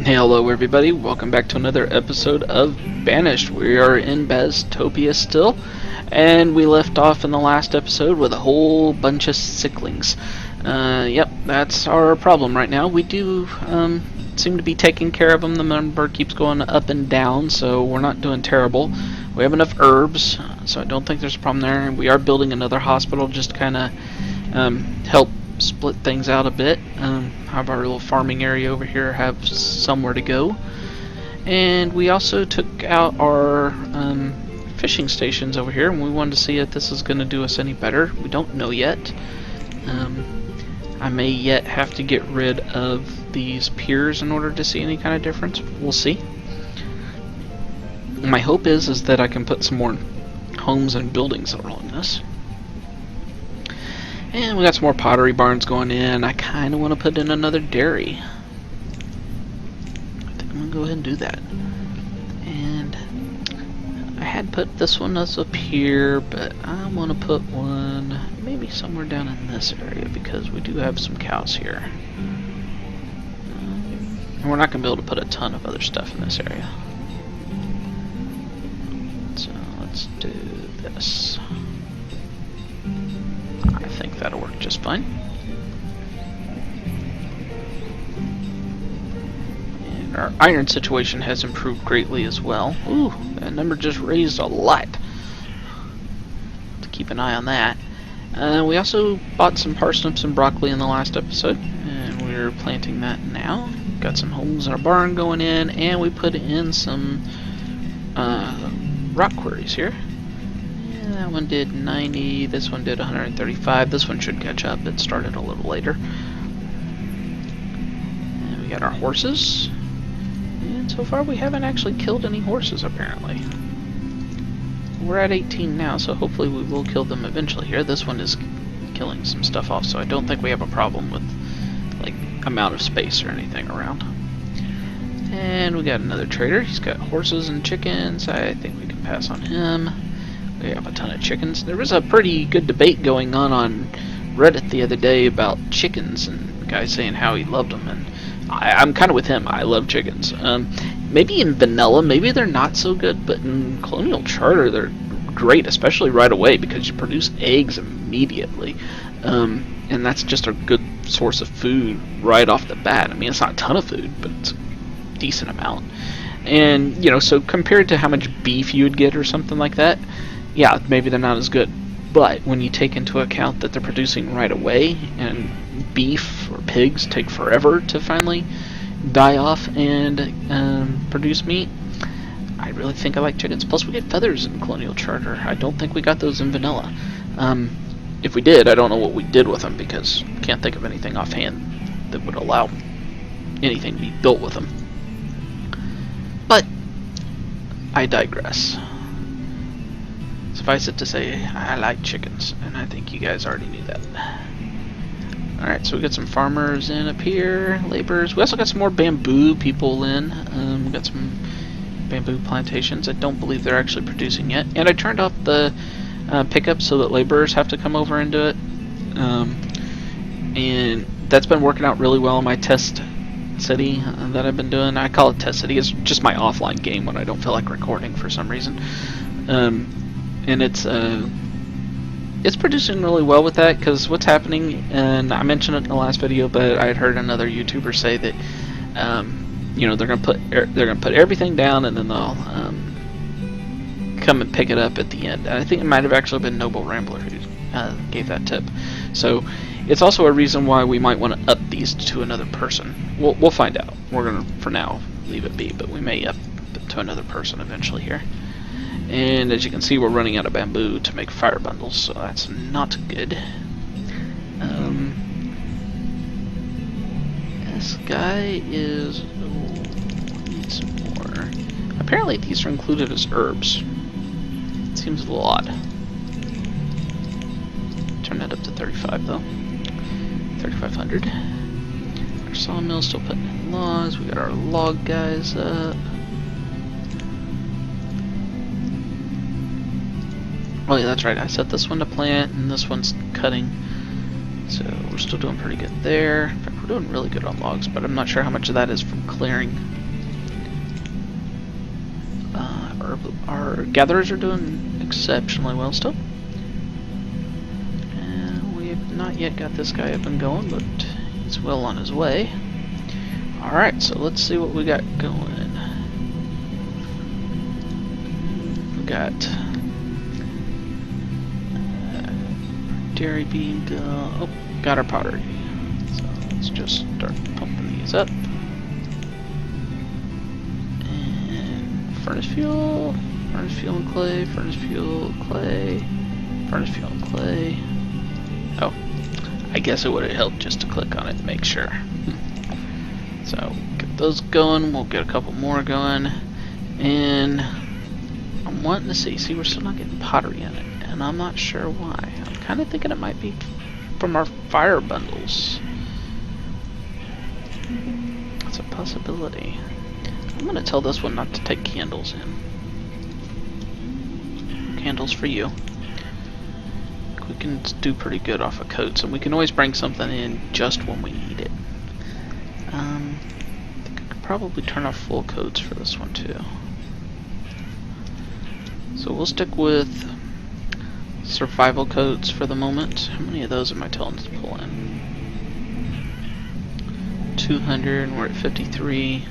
Hello everybody, welcome back to another episode of Banished. We are in Baztopia still, and we left off in the last episode with a whole bunch of sicklings. Yep, that's our problem right now. We do seem to be taking care of them. The number keeps going up and down, so we're not doing terrible. We have enough herbs, so I don't think there's a problem there. We are building another hospital just to kind of help split things out a bit. Have our little farming area over here have somewhere to go, and we also took out our fishing stations over here, and we wanted to see if this is going to do us any better. We don't know yet. I may yet have to get rid of these piers in order to see any kind of difference. We'll see. My hope is that I can put some more homes and buildings along this. And we got some more pottery barns going in. I kind of want to put in another dairy. I think I'm going to go ahead and do that. And I had put this one as up here, but I want to put one maybe somewhere down in this area because we do have some cows here. And we're not going to be able to put a ton of other stuff in this area. So let's do this. I think that'll work just fine. And our iron situation has improved greatly as well. Ooh, that number just raised a lot. To keep an eye on that. We also bought some parsnips and broccoli in the last episode, and we're planting that now. Got some holes in our barn going in, and we put in some rock quarries here. That one did 90, this one did 135, this one should catch up, it started a little later. And we got our horses, and so far we haven't actually killed any horses apparently. We're at 18 now, so hopefully we will kill them eventually here. This one is killing some stuff off, so I don't think we have a problem with like amount of space or anything around. And we got another trader, he's got horses and chickens, I think we can pass on him. We have a ton of chickens. There was a pretty good debate going on Reddit the other day about chickens, and the guy saying how he loved them, and I'm kind of with him. I love chickens. Maybe in vanilla, maybe they're not so good, but in Colonial Charter, they're great, especially right away, because you produce eggs immediately, and that's just a good source of food right off the bat. I mean, it's not a ton of food, but it's a decent amount. And, you know, so compared to how much beef you would get or something like that, yeah, maybe they're not as good, but when you take into account that they're producing right away, and beef or pigs take forever to finally die off and produce meat, I really think I like chickens. Plus we get feathers in Colonial Charter. I don't think we got those in vanilla. If we did, I don't know what we did with them, because I can't think of anything offhand that would allow anything to be built with them. But I digress. Suffice it to say, I like chickens, and I think you guys already knew that. Alright, so we got some farmers in up here, laborers. We also got some more bamboo people in. We got some bamboo plantations. I don't believe they're actually producing yet. And I turned off the pickup so that laborers have to come over and do it. And that's been working out really well in my test city that I've been doing. I call it test city. It's just my offline game when I don't feel like recording for some reason. And it's producing really well with that, because what's happening, and I mentioned it in the last video, but I had heard another YouTuber say that you know, they're gonna put everything down, and then they'll come and pick it up at the end. And I think it might have actually been Noble Rambler who gave that tip. So it's also a reason why we might want to up these to another person. We'll find out. We're gonna, for now, leave it be, but we may up it to another person eventually here. And as you can see, we're running out of bamboo to make fire bundles, so that's not good. This guy is... need some more. Apparently these are included as herbs. It seems a little odd. Turn that up to 35 though. 3,500. Our sawmill's still putting in logs. We got our log guys up. Oh yeah, that's right, I set this one to plant, and this one's cutting. So we're still doing pretty good there. In fact, we're doing really good on logs, but I'm not sure how much of that is from clearing. Our gatherers are doing exceptionally well still. And we have not yet got this guy up and going, but he's well on his way. Alright, so let's see what we got going. We got dairy bean gun. Oh, got our pottery. So let's just start pumping these up. And furnace fuel and clay, furnace fuel, clay, furnace fuel and clay. Oh, I guess it would have helped just to click on it to make sure. So get those going, we'll get a couple more going, and I'm wanting to see we're still not getting pottery in it, and I'm not sure why. I'm kind of thinking it might be from our fire bundles. That's a possibility. I'm going to tell this one not to take candles in. Candles for you. We can do pretty good off of coats, and we can always bring something in just when we need it. I think I could probably turn off full coats for this one too. So we'll stick with survival coats for the moment. How many of those am I telling us to pull in? 200, and we're at 53.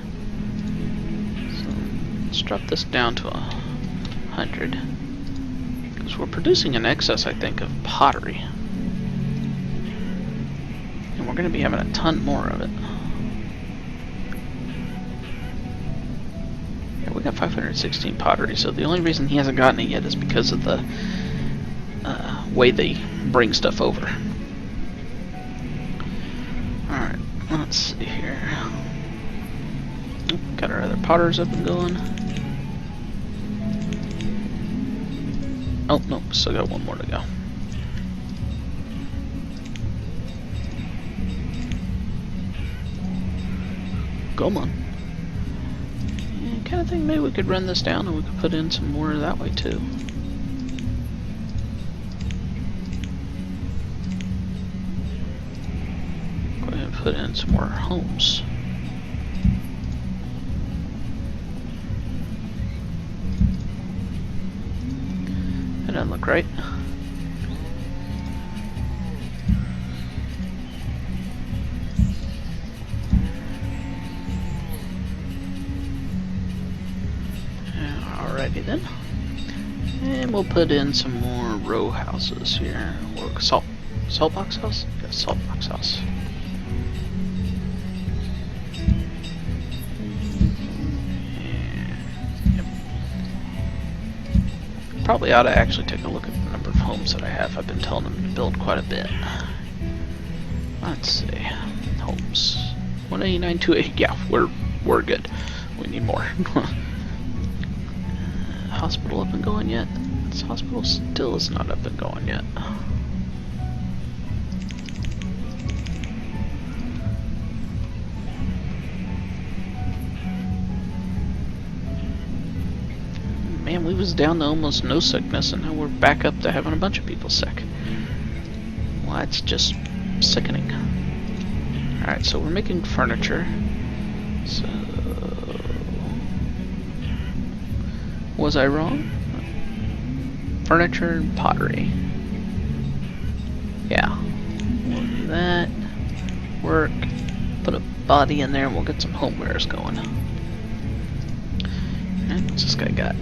So let's drop this down to 100. Because we're producing an excess, I think, of pottery. And we're going to be having a ton more of it. Yeah, we got 516 pottery, so the only reason he hasn't gotten it yet is because of the way they bring stuff over. Alright, let's see here. Got our other potters up and going. Oh, no, still got one more to go. Come on. Yeah, kind of think maybe we could run this down and we could put in some more that way too. Go ahead and put in some more homes. That doesn't look right. Alrighty then. And we'll put in some more row houses here. Or salt box house? Yeah, salt box house. Probably ought to actually take a look at the number of homes that I have. I've been telling them to build quite a bit. Let's see. Homes. 18928. Yeah, we're good. We need more. Hospital up and going yet? This hospital still is not up and going yet. Man, we was down to almost no sickness, and now we're back up to having a bunch of people sick. Well, that's just sickening. Alright, so we're making furniture. So... was I wrong? Furniture and pottery. Yeah. We'll do that. Work. Put a body in there and we'll get some homewares going. And what's this guy got?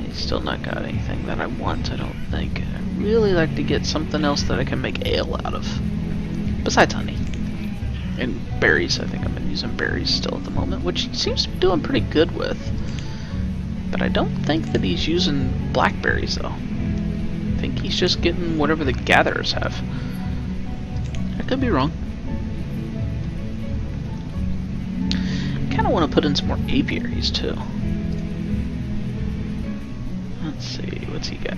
He's still not got anything that I want, I don't think. I'd really like to get something else that I can make ale out of. Besides honey. And berries. I think I've been using berries still at the moment, which he seems to be doing pretty good with. But I don't think that he's using blackberries, though. I think he's just getting whatever the gatherers have. I could be wrong. I kind of want to put in some more apiaries, too. Let's see, what's he got?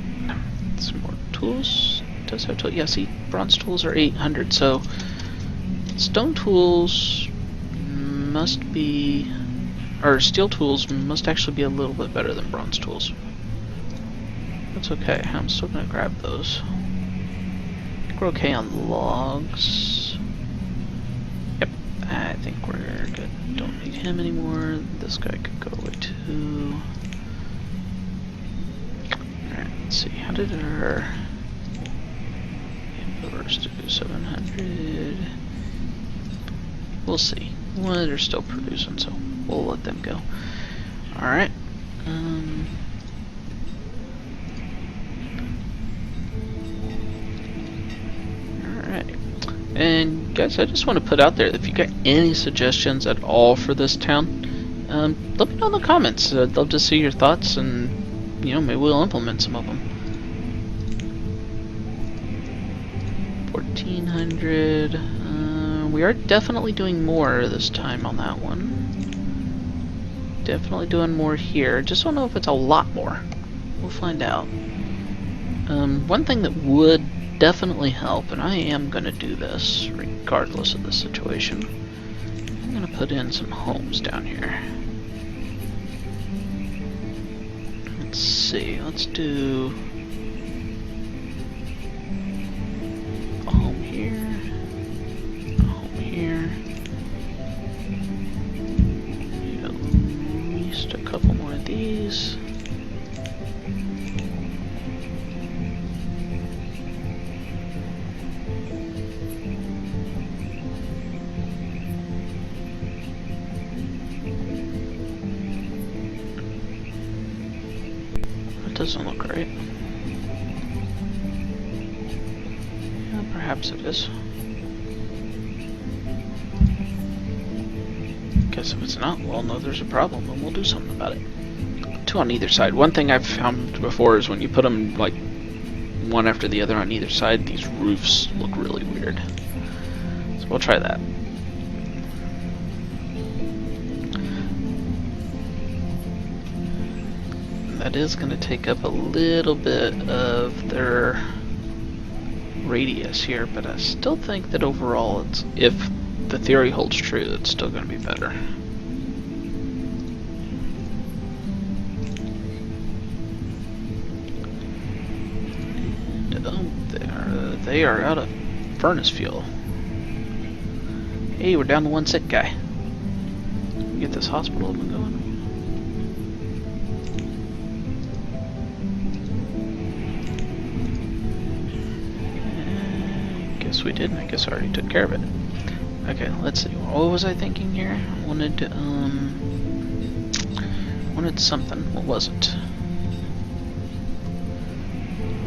Some more tools. Does have tools? Yeah, see, bronze tools are 800, so stone tools must be, or steel tools must actually be a little bit better than bronze tools. That's okay, I'm still gonna grab those. I think we're okay on logs. Yep, think we're good. Don't need him anymore. This guy could go away too. Alright, let's see. How did our inverse do? 700. We'll see. Well, they're still producing, so we'll let them go. Alright. Alright. And guys, I just want to put out there, if you got any suggestions at all for this town, let me know in the comments. I'd love to see your thoughts, and you know, maybe we'll implement some of them. 1400. We are definitely doing more this time on that one. Definitely doing more here. Just don't know if it's a lot more. We'll find out. One thing that would definitely help, and I am going to do this regardless of the situation, I'm going to put in some homes down here. Let's see, let's do a home here, a home here, maybe at least a couple more of these. Doesn't look right. Yeah, perhaps it is. Guess if it's not, well, no, there's a problem, and we'll do something about it. Two on either side. One thing I've found before is when you put them like one after the other on either side, these roofs look really weird. So we'll try that. That is going to take up a little bit of their radius here, but I still think that overall, it's, if the theory holds true, it's still going to be better. And oh, they are out of furnace fuel. Hey, we're down to one sick guy. Get this hospital up and going. We did, and I guess I already took care of it. Okay, let's see. What was I thinking here? I wanted something. What was it?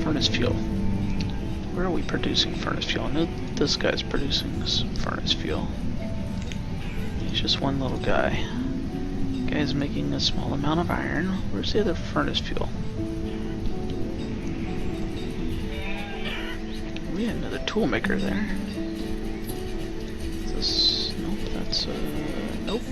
Furnace fuel. Where are we producing furnace fuel? I know this guy's producing some furnace fuel. He's just one little guy. Guy's making a small amount of iron. Where's the other furnace fuel? We had another tool maker there. Is this, nope, that's nope.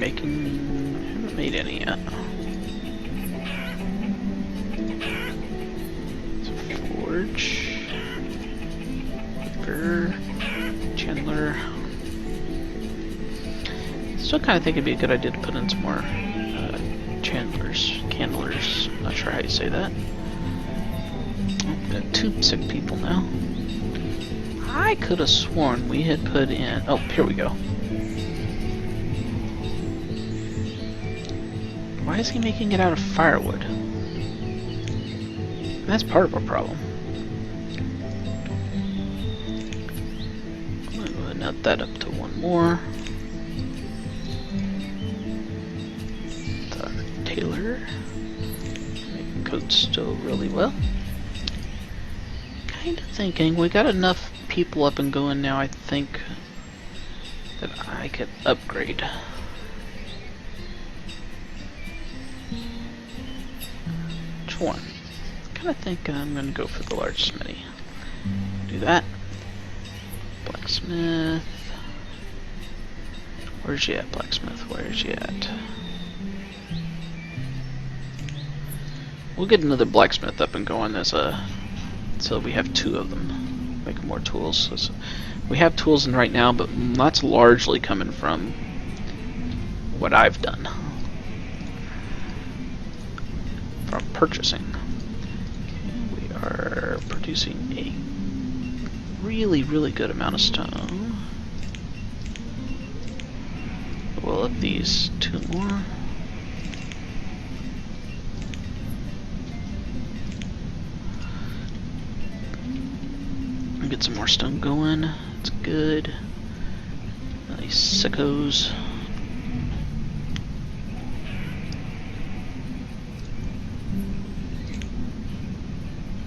Haven't made any yet. It's a forge. Cooker. Chandler. Still kind of think it'd be a good idea to put in some more candlers. Not sure how you say that. Oh, got two sick people now. I could have sworn we had put in. Oh, here we go. Why is he making it out of firewood? That's part of our problem. I'm gonna go ahead and nut that up to one more. Taylor, making code still really well. Kind of thinking we got enough people up and going now. I think that I could upgrade. Which one? Kind of think I'm gonna go for the large smithy. Do that. Blacksmith. Where's she at, blacksmith? Where's she at? We'll get another blacksmith up and going as a, so we have two of them. Make more tools. So we have tools in right now, but that's largely coming from what I've done. From purchasing. are producing a really, really good amount of stone. We'll up these 2 more. Get some more stone going. It's good. Nice sickos.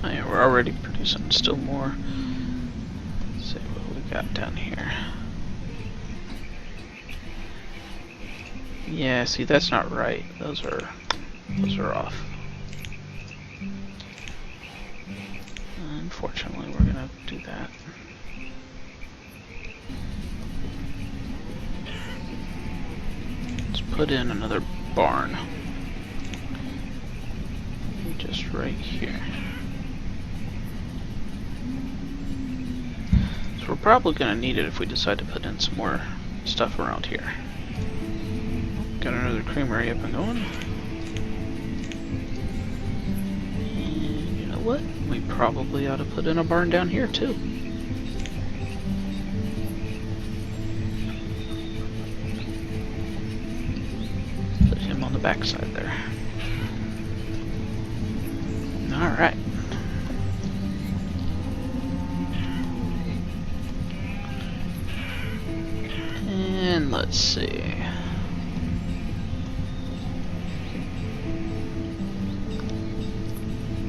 Oh yeah, we're already producing still more. Let's see what we got down here. Yeah, see, that's not right. Those are off. Unfortunately, we're gonna have to do that. Let's put in another barn. Just right here. So we're probably gonna need it if we decide to put in some more stuff around here. Got another creamery up and going. And you know what? We probably ought to put in a barn down here too. Put him on the backside there. Alright. And let's see.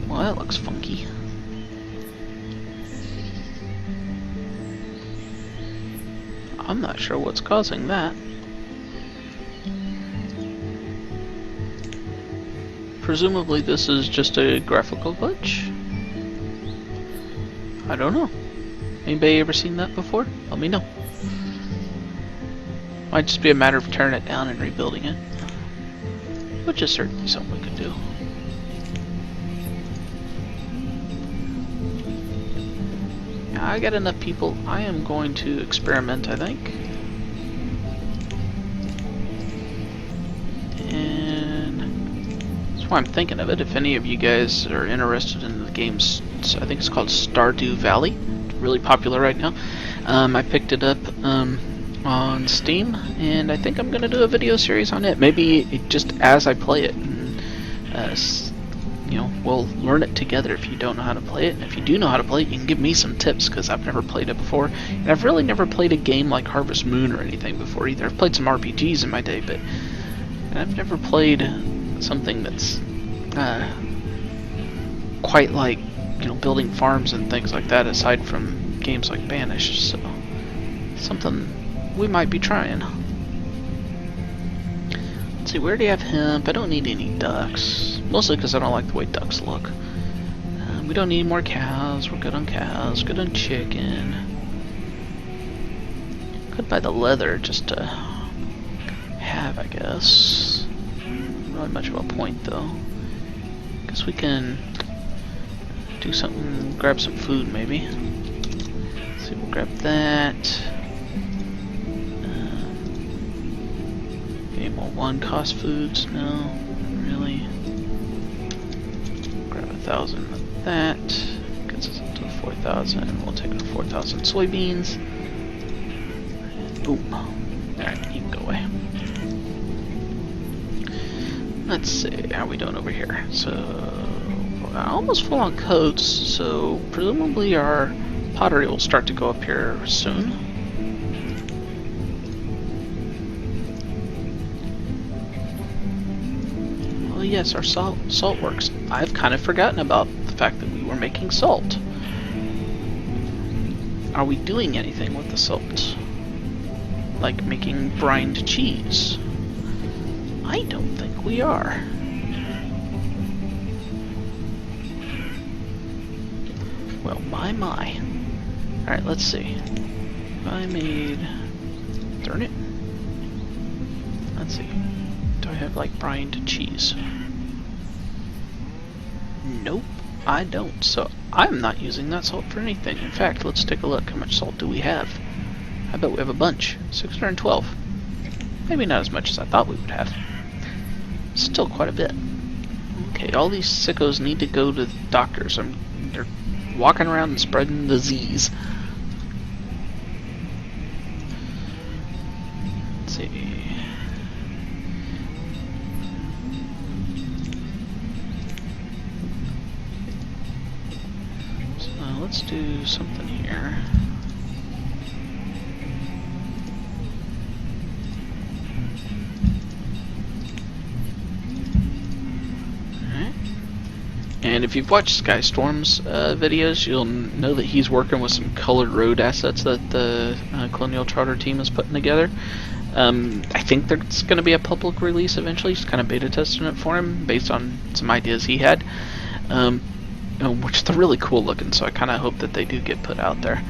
Well, that looks funky. I'm not sure what's causing that. Presumably this is just a graphical glitch? I don't know. Anybody ever seen that before? Let me know. Might just be a matter of tearing it down and rebuilding it. Which is certainly something we could do. I got enough people. I am going to experiment, I think. And that's why I'm thinking of it. If any of you guys are interested in the game's, I think it's called Stardew Valley. It's really popular right now. I picked it up on Steam, and I think I'm going to do a video series on it. Maybe just as I play it. And, you know, we'll learn it together if you don't know how to play it. And if you do know how to play it, you can give me some tips, because I've never played it before. And I've really never played a game like Harvest Moon or anything before either. I've played some RPGs in my day, but I've never played something that's quite like, you know, building farms and things like that, aside from games like Banished. So, something we might be trying. Let's see, we already have hemp. I don't need any ducks. Mostly because I don't like the way ducks look. We don't need more cows. We're good on cows. Good on chicken. Could buy the leather just to have, I guess. Not much of a point though. Guess we can do something. Grab some food maybe. Let's see, we'll grab that. Any more one-cost foods? No, really. Grab 1,000 of that. Gets us up to 4,000. We'll take our 4,000 soybeans. And boom. Alright, you can go away. Let's see, how are we doing over here? So, we're almost full on coats, so presumably our pottery will start to go up here soon. Oh yes, our salt works. I've kind of forgotten about the fact that we were making salt. Are we doing anything with the salt? Like making brined cheese? I don't think we are. Well, my. Alright, let's see. If I made... Darn it. Let's see. Do I have, like, brined cheese? Nope, I don't. So, I'm not using that salt for anything. In fact, let's take a look. How much salt do we have? I bet we have a bunch. 612. Maybe not as much as I thought we would have. Still quite a bit. Okay, all these sickos need to go to the doctors. I'm They're walking around and spreading disease. Let's see. So let's do something here. And if you've watched Skystorm's videos, you'll know that he's working with some colored road assets that the Colonial Charter team is putting together. I think there's going to be a public release eventually, just kind of beta testing it for him based on some ideas he had, which they're really cool looking, so I kind of hope that they do get put out there.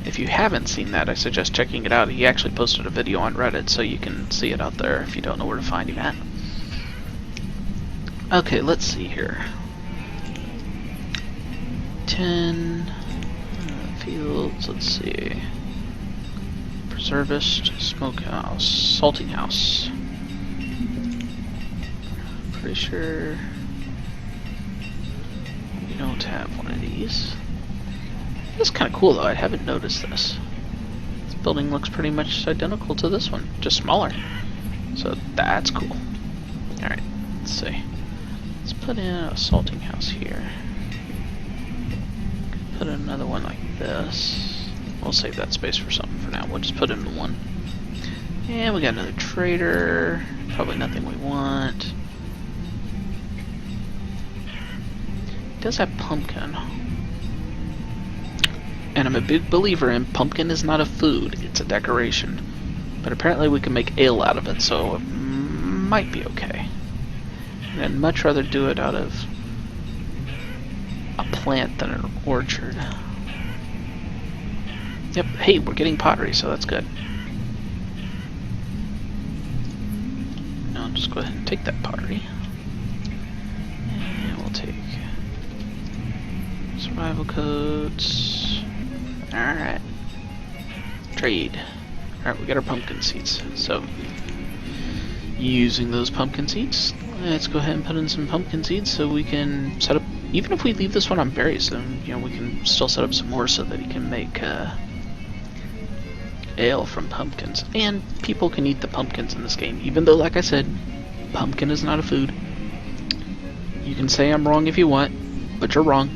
If you haven't seen that, I suggest checking it out. He actually posted a video on Reddit, so you can see it out there if you don't know where to find him at. Okay, let's see here. 10 fields, let's see. Preservist, smokehouse, salting house. Pretty sure we don't have one of these. It's kind of cool though, I haven't noticed this. This building looks pretty much identical to this one, just smaller. So that's cool. Alright, let's see. Let's put in a salting house here. Put in another one like this. We'll save that space for something for now. We'll just put in one. And we got another trader. Probably nothing we want. It does have pumpkin. And I'm a big believer in pumpkin is not a food, it's a decoration. But apparently we can make ale out of it, so it might be okay. And I'd much rather do it out of a plant than an orchard. Yep, hey, we're getting pottery, so that's good. Now I'll just go ahead and take that pottery. And we'll take survival codes. Alright. Trade. Alright, we got our pumpkin seeds. So, using those pumpkin seeds, let's go ahead and put in some pumpkin seeds so we can set up, even if we leave this one on berries, then we can still set up some more so that he can make ale from pumpkins. And people can eat the pumpkins in this game, even though, like I said, pumpkin is not a food. You can say I'm wrong if you want, but you're wrong.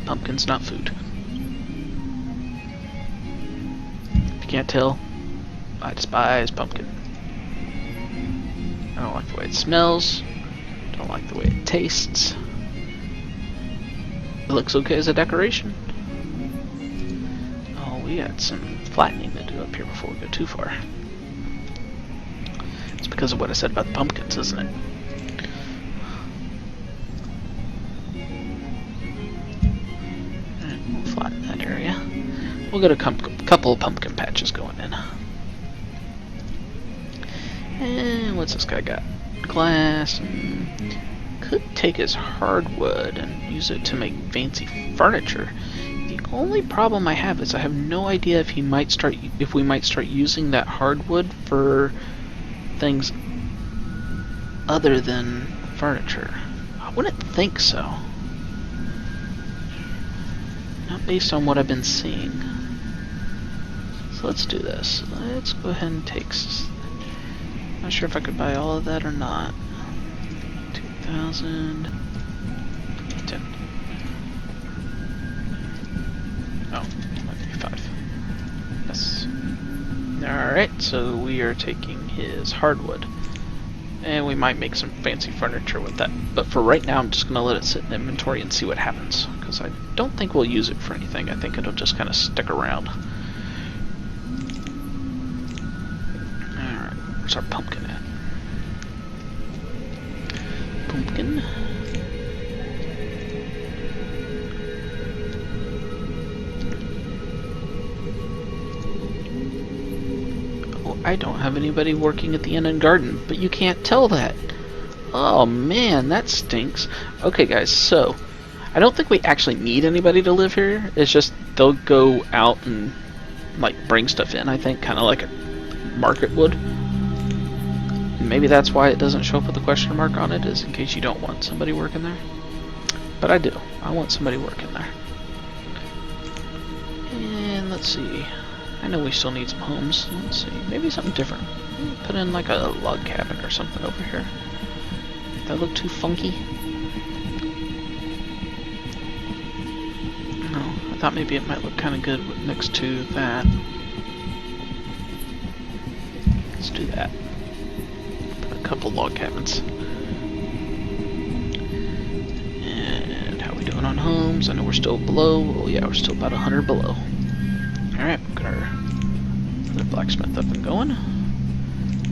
Pumpkin's not food. If you can't tell, I despise pumpkin. I don't like the way it smells. Don't like the way it tastes. It looks okay as a decoration. Oh, we got some flattening to do up here before we go too far. It's because of what I said about the pumpkins, isn't it? Alright, we'll flatten that area. We'll get a couple of pumpkin patches going in. And what's this guy got? Glass. Could take his hardwood and use it to make fancy furniture. The only problem I have is I have no idea if we might start using that hardwood for things other than furniture. I wouldn't think so. Not based on what I've been seeing. So let's do this. Let's go ahead and take. Not sure if I could buy all of that or not. 2,000. 10. Oh, might be 5. Yes. Alright, so we are taking his hardwood. And we might make some fancy furniture with that. But for right now, I'm just going to let it sit in inventory and see what happens. Because I don't think we'll use it for anything. I think it'll just kind of stick around. Alright, where's our pumpkin at? Pumpkin. Oh, I don't have anybody working at the inn and garden, but you can't tell that. Oh man, that stinks. Okay guys, so I don't think we actually need anybody to live here. It's just they'll go out and like bring stuff in, I think, kind of like a market would. Maybe that's why it doesn't show up with a question mark on it, is in case you don't want somebody working there. But I do. I want somebody working there. And let's see. I know we still need some homes. Let's see. Maybe something different. Maybe put in like a log cabin or something over here. Does that look too funky? No. I thought maybe it might look kind of good next to that. Let's do that. Put a couple log cabins. And how are we doing on homes? I know we're still below. Oh yeah, we're still about 100 below. Alright, we've got our blacksmith up and going.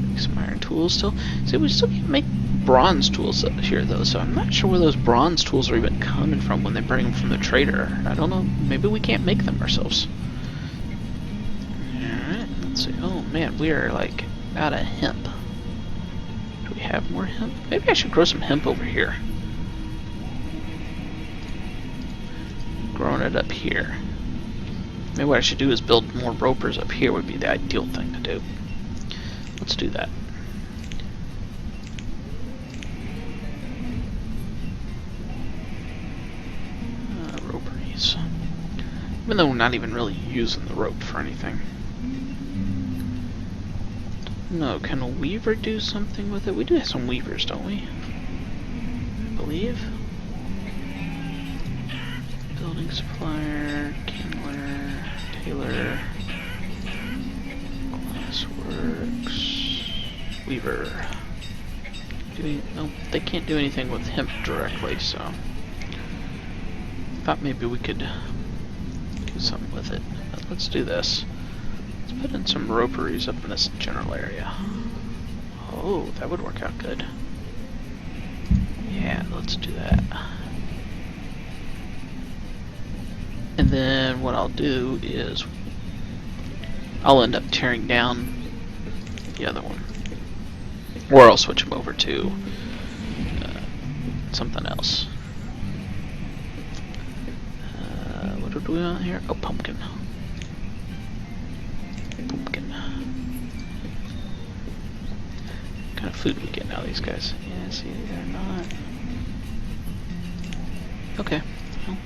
Make some iron tools still. See, we still can't make bronze tools here though, so I'm not sure where those bronze tools are even coming from when they bring them from the trader. I don't know, maybe we can't make them ourselves. Alright, let's see. Oh man, we are like out of hemp. Do we have more hemp? Maybe I should grow some hemp over here. Growing it up here. Maybe what I should do is build more ropers up here would be the ideal thing to do. Let's do that. Roperies. Even though we're not even really using the rope for anything. No, can a weaver do something with it? We do have some weavers, don't we? I believe. Building supplier, kindler, tailor, glassworks, weaver. Nope, they can't do anything with hemp directly, so thought maybe we could do something with it. But let's do this. Let's put in some roperies up in this general area. Oh, that would work out good. Yeah, let's do that. And then what I'll do is I'll end up tearing down the other one. Or I'll switch them over to something else. What do we want here? Oh, pumpkin. Pumpkin. What kind of food we get now, these guys? Yeah, see, they're not. Okay. Well,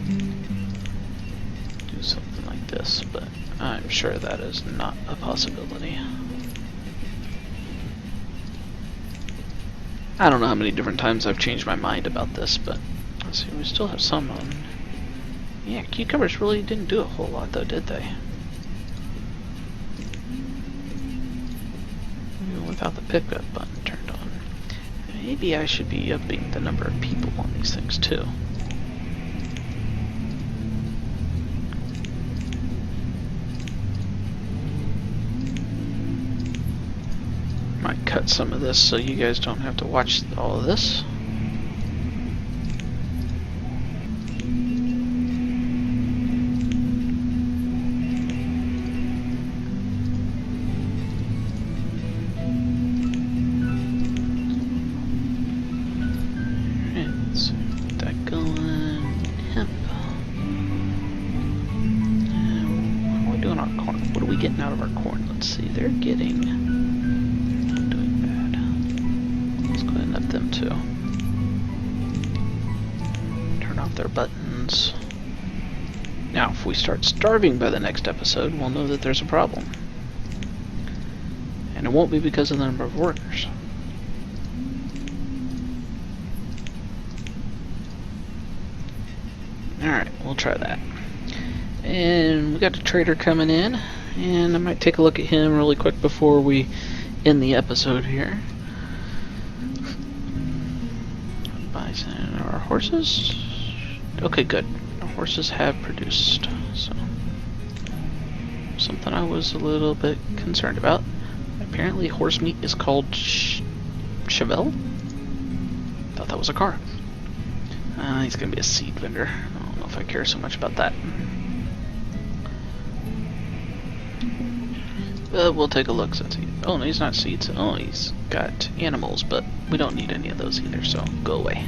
do something like this, but I'm sure that is not a possibility. I don't know how many different times I've changed my mind about this, but let's see, we still have some on. Yeah, cucumbers really didn't do a whole lot though, did they? Even without the pickup button turned on. Maybe I should be upping the number of people on these things too. Might cut some of this so you guys don't have to watch all of this. Getting out of our corn. Let's see, they're getting not doing bad. Let's go ahead and up them too. Turn off their buttons. Now, if we start starving by the next episode, we'll know that there's a problem. And it won't be because of the number of workers. Alright, we'll try that. And we got the trader coming in. And I might take a look at him really quick before we end the episode here. Bison, our horses? Okay, good. Our horses have produced, so something I was a little bit concerned about. Apparently horse meat is called Chevelle? Thought that was a car. He's gonna be a seed vendor. I don't know if I care so much about that. We'll take a look since he... Oh, no, he's not seeds. Oh, he's got animals, but we don't need any of those either, so go away.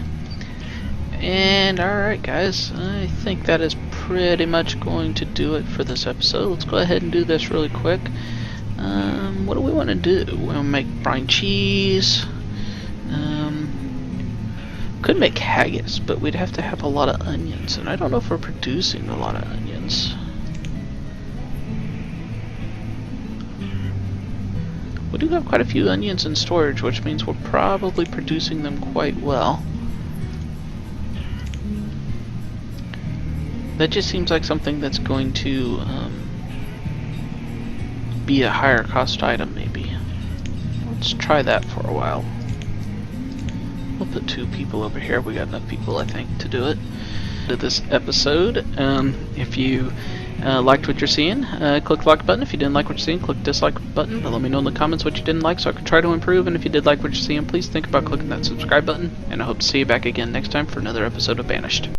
And, alright guys, I think that is pretty much going to do it for this episode. Let's go ahead and do this really quick. What do we want to do? We want to make brine cheese. Could make haggis, but we'd have to have a lot of onions, and I don't know if we're producing a lot of onions. We do have quite a few onions in storage, which means we're probably producing them quite well. That just seems like something that's going to be a higher cost item, maybe. Let's try that for a while. We'll put 2 people over here. We got enough people, I think, to do it. To this episode, if you liked what you're seeing, click the like button. If you didn't like what you're seeing, click the dislike button. But let me know in the comments what you didn't like so I can try to improve. And if you did like what you're seeing, please think about clicking that subscribe button. And I hope to see you back again next time for another episode of Banished.